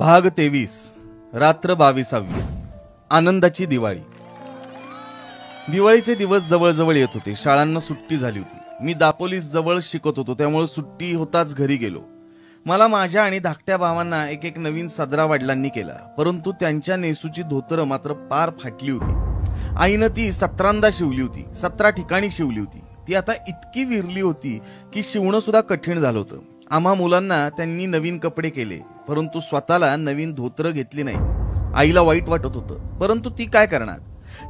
भाग 23 रात्र 22वी आनंदाची दिवाळी। दिवाळीचे दिवस जवळजवळ येत होते। शाळांना सुट्टी झाली होती। मी दापोलीस जवळ शिकत होतो, त्यामुळे सुट्टी होताच घरी गेलो। मला माझ्या आणि धाकट्या भावांना एक एक नवीन सदरा वडिलांनी केला, परंतु त्यांच्या नेसूची धोतरं मात्र पार फाटली होती। आईनं ती 17दा शिवली होती, 17 ठिकाणी शिवली होती। ती आता इतकी विरली होती की शिवणं सुद्धा कठीण झालं होतं। आम्हा मुलांना त्यांनी नवीन कपडे केले, परंतु स्वतःला नवीन धोतरं घेतली नाही। आईला वाईट वाटत होतं, परंतु ती काय करणार?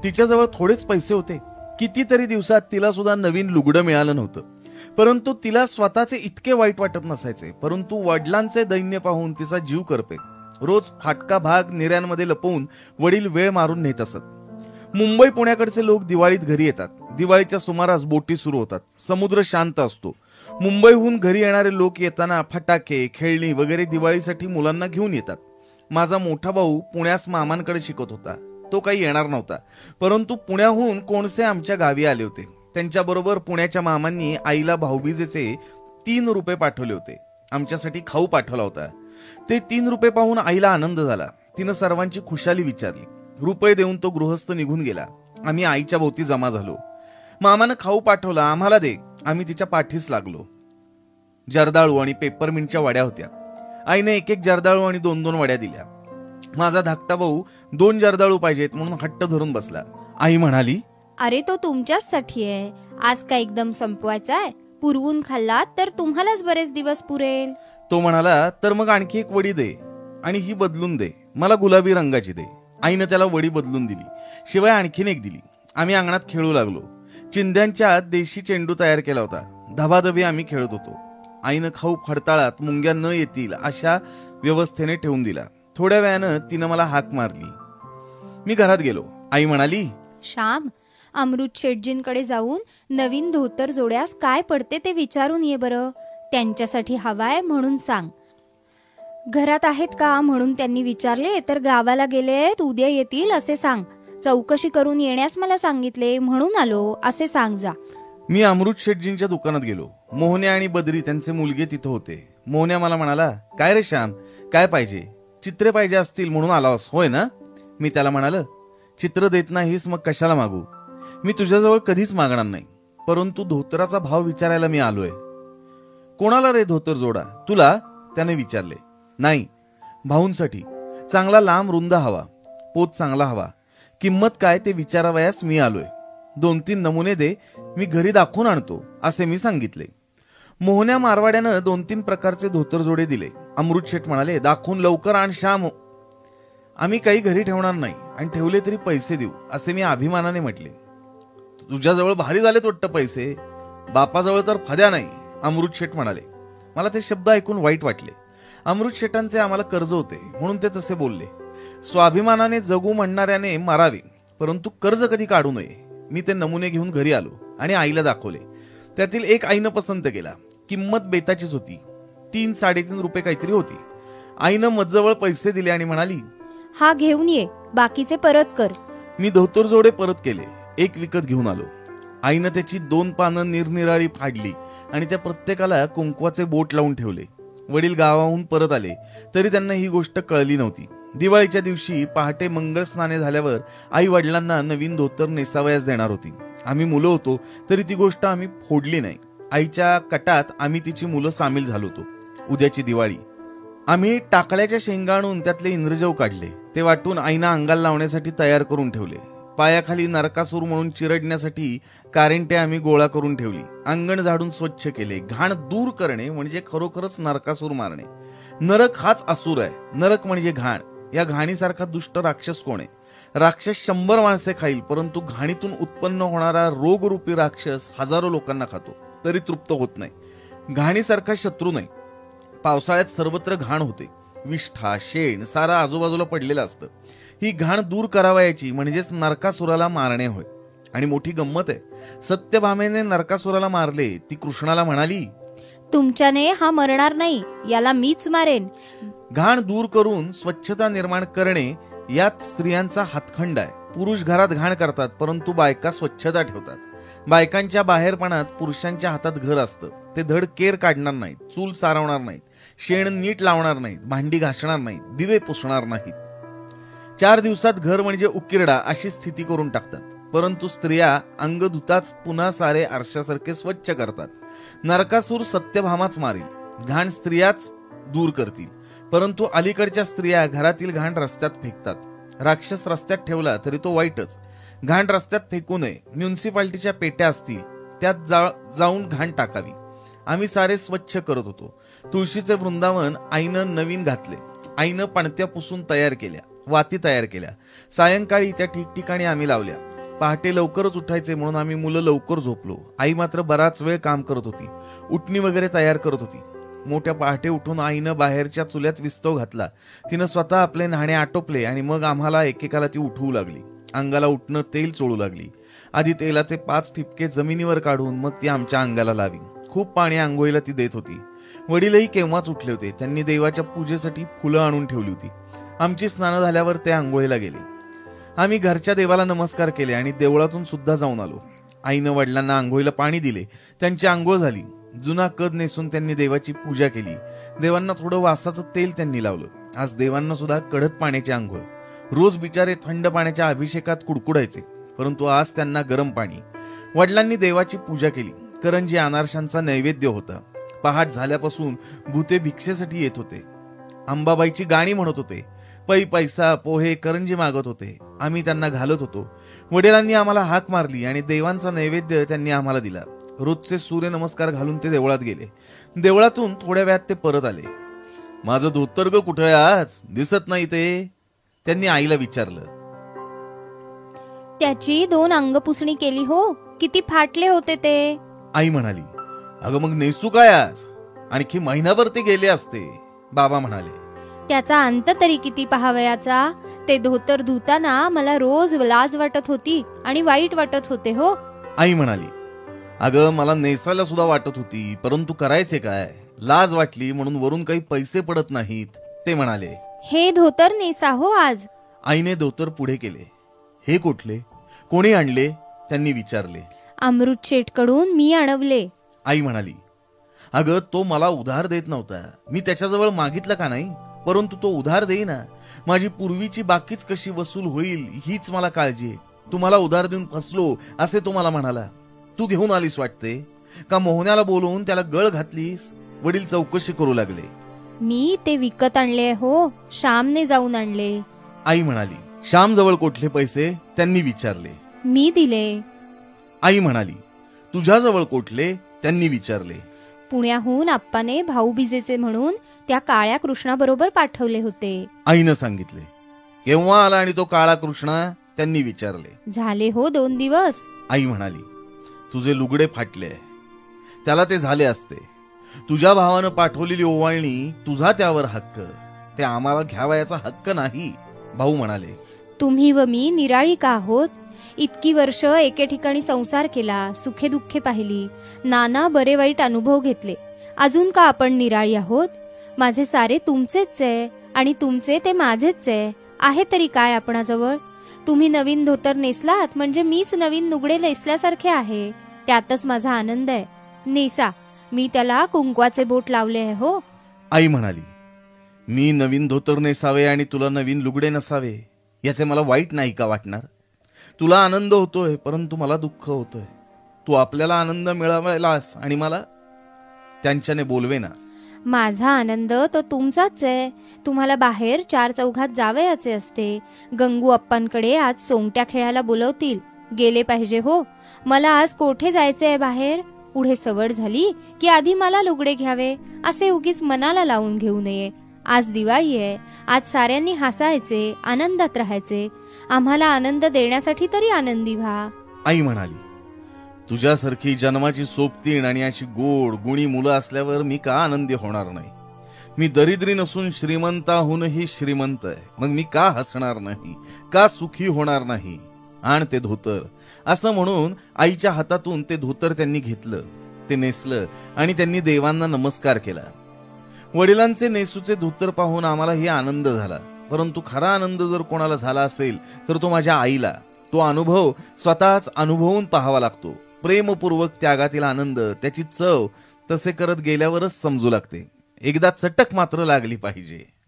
तिच्याजवळ थोडेच पैसे होते। कितीतरी दिवसात तिला सुद्धा नवीन लुगडं मिळालं नव्हतं, परंतु तिला स्वतःचे इतके वाईट वाटत नसायचे। परंतु वडिलांचे दैन्य पाहून तिचा जीव करपे। रोज फाटका भाग निर्यांमध्ये लपवून वडील वेळ मारून नेत असत। मुंबई पुण्याकडचे लोक दिवाळीत घरी येतात। दिवाळीच्या सुमारास बोटी सुरू होतात। समुद्र शांत असतो। मुंबईहून घरी येणारे लोक येताना फटाके, खेळणी वगैरे दिवाळीसाठी मुलांना घेऊन येतात। माझा मोठा भाऊ पुण्यास मामांकडे शिकत होता। तो काही येणार नव्हता, परंतु पुण्याहून कोणसे आमच्या गावी आले होते। त्यांच्याबरोबर पुण्याच्या मामांनी आईला भाऊबीजेचे 3 रुपये पाठवले होते। आमच्यासाठी खाऊ पाठवला होता। ते 3 रुपये पाहून आईला आनंद झाला। तिनं सर्वांची खुशाली विचारली। रुपये देऊन तो गृहस्थ निघून गेला। आम्ही आईच्या भोवती जमा झालो। मामानं खाऊ पाठवला, आम्हाला दे। आम्ही तिच्या पाठीस लागलो। जर्दाळू आणि पेपरमिंटच्या वड्या होत्या। आईने एक एक जर्दाळू आणि 2-2 वड्या दिल्या। माझा धाकटा भाऊ 2 जर्दाळू पाहिजेत म्हणून हट्ट धरून बसला। आई म्हणाली, अरे तो तुमच्याचसाठी आहे। आज काय एकदम संपवायचा आहे? पुरवून खाल्लात तर तुम्हालाच बरेच दिवस पुरेल। तो म्हणाला, तर मग आणखी एक वडी दे आणि ही बदलून दे। मला गुलाबी रंगाची दे। आईनं त्याला वडी बदलून दिली, शिवाय आणखीन एक दिली। आम्ही अंगणात खेळू लागलो। चिंध्यांच्या देशी चेंडू तयार केला होता। धबाधबी आम्ही खेळत होतो। आईनं खाऊ फडताळात मुंग्या न येतील अशा व्यवस्थेने ठेवून दिला। थोड्या वेळानं तिनं मला हाक मारली। मी घरात गेलो। आई म्हणाली, श्याम, अमृत शेटजींकडे जाऊन नवीन धोतर जोड्यास काय पडते ते विचारून ये बरं। त्यांच्यासाठी हवाय म्हणून सांग। घरात आहेत का म्हणून त्यांनी विचारले तर गावाला गेलेत, उद्या येतील असे सांग। चौकशी करून येण्यास मला सांगितले म्हणून आलो असे सांग जा। मी अमृत शेटजींच्या दुकानात गेलो। मोहन्या आणि बद्री त्यांचे मुलगे तिथं होते। मोहन्या मला म्हणाला, काय रे श्याम, काय पाहिजे? चित्रे पाहिजे असतील म्हणून आलास होय ना? मी त्याला म्हणालं, चित्र देत नाहीस मग कशाला मागू? मी तुझ्याजवळ कधीच मागणार नाही, परंतु धोतराचा भाव विचारायला मी आलोय। कोणाला रे धोतर जोडा? तुला? त्याने विचारले। नाही, भाऊंसाठी। चांगला लांब रुंद हवा, पोत चांगला हवा। किंमत काय ते विचारावयास मी आलोय। 2-3 नमुने दे, मी घरी दाखवून आणतो असे मी सांगितले। मोहन्या मारवाड्यानं 2-3 प्रकारचे धोतर जोडे दिले। अमृत शेठ म्हणाले, दाखवून लवकर आण श्याम। आम्ही काही घरी ठेवणार नाही आणि ठेवले तरी पैसे देऊ असे मी अभिमानाने म्हटले। तुझ्याजवळ भारी झालेत वाटतं पैसे, बापाजवळ तर फद्या नाही, अमृत शेठ म्हणाले। मला ते शब्द ऐकून वाईट वाटले। अमृत शेठांचे आम्हाला कर्ज होते म्हणून ते तसे बोलले। स्वाभिमानाने जगू म्हणणाऱ्याने मारावे, परंतु कर्ज कधी काढू नये। मी ते नमुने घेऊन घरी आलो आणि आईला दाखवले। त्यातील एक आईनं पसंत केला। किंमत बेताचीच होती, 3-3.5 रुपये काहीतरी होती। आईनं मजजवळ पैसे दिले आणि म्हणाली, हा घेऊन ये, बाकीचे परत कर। मी धोतर जोडे परत केले, एक विकत घेऊन आलो। आईनं त्याची 2 पानं निरनिराळी फाडली आणि त्या प्रत्येकाला कुंकवाचे बोट लावून ठेवले। वडील गावाहून परत आले तरी त्यांना ही गोष्ट कळली नव्हती। दिवाळीच्या दिवशी पहाटे मंगळ स्नाने झाल्यावर आई वडिलांना नवीन धोतर नेसावयास देणार होती। आम्ही मुलं होतो तरी ती गोष्ट आम्ही फोडली नाही। आईच्या कटात आम्ही तिची मुलं सामील झालो होतो। उद्याची दिवाळी। आम्ही टाकळ्याच्या शेंगा आणून त्यातले इंद्रजव काढले। ते वाटून आईना अंगाला लावण्यासाठी तयार करून ठेवले। पायाखाली नरकासूर म्हणून चिरडण्यासाठी कारंटे आम्ही गोळा करून ठेवली। अंगण झाडून स्वच्छ केले। घाण दूर करणे म्हणजे खरोखरच नरकासूर मारणे। नरक हाच असुर आहे, नरक म्हणजे घाण। या घाणीसारखा दुष्ट राक्षस कोण आहे? राक्षस 100 माणसे खाईल, परंतु घाणीतून उत्पन्न होणारा रोगरूपी राक्षस हजारो लोकांना खातो तरी तृप्त होत नाही। घाणीसारखा शत्रू नाही। पावसाळ्यात सर्वत्र घाण होते। विष्ठा, शेण सारा आजूबाजूला पडलेलं असतं। ही घाण दूर करावयाची म्हणजेच नरकासुराला मारणे होय। आणि मोठी गंमत आहे, सत्यभामेने नरकासुराला मारले। ती कृष्णाला म्हणाली, तुमच्याने हा मरणार नाही, याला मीच मारेन। घाण दूर करून स्वच्छता निर्माण करणे यात स्त्रियांचा हातखंड आहे। पुरुष घरात घाण करतात, परंतु बायका स्वच्छता ठेवतात। बायकांच्या बाहेरपणात पुरुषांच्या हातात घर असतं. ते धड केर काढणार नाहीत, चूल सारवणार नाहीत, शेण नीट लावणार नाहीत, भांडी घासणार नाहीत, दिवे पुसणार नाहीत. 4 दिवसात घर म्हणजे उकिरडा अशी स्थिती करून टाकतात. परंतु स्त्रिया अंग धुताच पुन्हा सारे आरशासारखे स्वच्छ करतात. नरकासूर सत्यभामाच मारील, घाण स्त्रियाच दूर करतील. परंतु अलीकडच्या स्त्रिया घरातील घाण रस्त्यात फेकतात. राक्षस रस्त्यात ठेवला तरी तो वाईटच. घाण रस्त्यात फेकू नये. म्युन्सिपाल्टीच्या पेट्या असतील त्यात जाऊन घाण टाकावी. आम्ही सारे स्वच्छ करत होतो. तुळशीचे वृंदावन आईनं नवीन घातले. आईनं पणत्या पुसून तयार केल्या, वाती तयार केल्या. सायंकाळी त्या ठिकठिकाणी आम्ही लावल्या. पहाटे लवकरच उठायचे म्हणून आम्ही मुलं लवकर झोपलो. आई मात्र बराच वेळ काम करत होती. उटणी वगैरे तयार करत होती. मोठ्या पहाटे उठून आईनं बाहेरच्या चुल्यात विस्तव घातला. तिनं स्वतः आपले न्हाणे आटोपले आणि मग आम्हाला एकेकाला ती उठवू लागली. अंगाला उठणं तेल चोळू लागली. आधी तेलाचे 5 ठिपके जमिनीवर काढून मग ती आमच्या अंगाला लावी. खूप पाणी आंघोळीला ती देत होती. वडीलही केव्हाच उठले होते. त्यांनी देवाच्या पूजेसाठी फुलं आणून ठेवली होती. आमची स्नानं झाल्यावर ते आंघोळीला गेले. आम्ही घरच्या देवाला नमस्कार केले आणि देवळातून सुद्धा जाऊन आलो. आईनं वडिलांना आंघोळीला पाणी दिले. त्यांची आंघोळ झाली. जुना कद नेसून त्यांनी देवाची पूजा केली. देवांना थोडं वासाचं तेल त्यांनी लावलं. आज देवांना सुद्धा कडक पाण्याची आंघोळ. रोज बिचारे थंड पाण्याच्या अभिषेकात कुडकुडायचे, परंतु आज त्यांना गरम पाणी. वडिलांनी देवाची पूजा केली. करंजी अनारशांचा नैवेद्य होता. पहाट झाल्यापासून भूते भिक्षेसाठी येत होते. अंबाबाईची गाणी म्हणत होते. पैसा पोहे करंजी मागत होते. आम्ही त्यांना घालत होतो. वडिलांनी आम्हाला हाक मारली आणि देवांचा नैवेद्य त्यांनी आम्हाला दिला. रोजचे सूर्य नमस्कार घालून ते देवळात गेले. देवळातून थोड्या वेळात ते परत आले. माझं धोतर ग कुठे आहे आज? दिसत नाही ते, त्यांनी आईला विचारलं. त्याची 2 अंगपुसणी केली हो, किती फाटले होते ते. आई म्हणाली, अगं मग नेसू काय आज? आणखी महिनाभर ते गेले असते. बाबा म्हणाले, त्याचा अंत तरी किती पहावयाचा. ते धोतर धुताना मला रोज लाज वाटत होती आणि वाईट वाटत होते हो. आई म्हणाली, अगं मला नेसायला सुद्धा वाटत होती, परंतु करायचे काय? लाज वाटली म्हणून वरून काही पैसे पडत नाहीत. ते म्हणाले, हे धोतर नेसा हो आज. आईने धोतर पुढे केले. हे कुठले? कोणी आणले? त्यांनी विचारले. अमृत शेठकडून मी आणवले. आई म्हणाली, अगं तो मला उधार देत नव्हता. मी त्याच्याजवळ मागितलं का नाही, परंतु तो उधार देईना. माझी पूर्वीची बाकीच कशी वसूल होईल हीच मला काळजी आहे. तुम्हाला उधार देऊन फसलो असे तो मला म्हणाला. तू घेऊन आलीस वाटते, का मोहण्याला बोलवून त्याला गळ घातलीस? वडील चौकशी करू लागले. मी ते विकत आणले हो, श्यामने जाऊन आणले. आई म्हणाली, श्याम जवळ कुठले पैसे? त्यांनी विचारले. मी दिले. आई म्हणाली, तुझ्याजवळ कुठले? त्यांनी विचारले. पुण्याहून आप्पाने भाऊबीजेचे म्हणून त्या काळ्या कृष्णाबरोबर पाठवले होते. आईनं सांगितले. केव्हा आला आणि तो काळा कृष्णा? त्यांनी विचारले. झाले हो 2 दिवस. आई म्हणाली, तुझे लुगडे फाटले, त्याला ते झाले असते. तुझ्या भावानं पाठवलेली ओवाळणी, तुझा त्यावर हक्क, ते आम्हाला घ्यावयाचा हक्क नाही. भाऊ म्हणाले, तुम्ही व मी निराळी का आहोत? इतकी वर्ष एके ठिकाणी संसार केला, सुखे दुःखे पाहिली, नाना बरे वाईट अनुभव घेतले. अजून का आपण निराळी आहोत? माझे सारे तुमचेच आहे आणि तुमचे ते माझेच आहे तरी काय आपणाजवळ? तुम्ही नवीन धोतर नेसलात म्हणजे मीच नवीन नुगडे नेसल्यासारखे आहे. त्यातच माझा आनंद आहे. नेसा. मी त्याला कुंकवाचे बोट लावले आहे हो. आई म्हणाली, मी नवीन धोतर नेसावे आणि तुला नवीन लुगडे नसावे याचे मला वाईट नाही का वाटणार? तुला आनंद होतोय, परंतु मला दुःख होतोय. तू आपल्याला आनंद मिळवायलास आणि मला त्यांच्याने बोलवे ना. माझा आनंद तो तुमचाच आहे. तुम्हाला बाहेर 4 चौघात जावयाचे असते. गंगू अप्पांकडे आज सोंगट्या खेळायला बोलवतील. गेले पाहिजे हो. मला आज कोठे जायचे आहे बाहेर? पुढे सवड झाली की आधी मला लुगडे घ्यावे असे उगीच मनाला लावून घेऊ नये. आज दिवाळी आहे. आज साऱ्यांनी हसायचे, आनंदात राहायचे. आम्हाला आनंद देण्यासाठी तरी आनंदी व्हा. आई म्हणाली, तुझ्यासारखी जन्माची सोबतीण आणि अशी गोड गुणी मुलं असल्यावर मी का आनंदी होणार नाही? मी दरिद्री नसून श्रीमंताहूनही श्रीमंत आहे. मग मी का हसणार नाही, का सुखी होणार नाही? आण ते धोतर, असं म्हणून आईच्या हातातून ते धोतर त्यांनी घेतलं. ते नेसलं आणि त्यांनी देवांना नमस्कार केला. वडिलांचे नेसूचे धोतर पाहून आम्हालाही आनंद झाला. परंतु खरा आनंद जर कोणाला झाला असेल तर तो माझ्या आईला. तो अनुभव स्वतःच अनुभवून पाहावा लागतो. प्रेमपूर्वक त्यागातील आनंद, त्याची चव तसे करत गेल्यावरच समजू लागते. एकदा चटक मात्र लागली पाहिजे.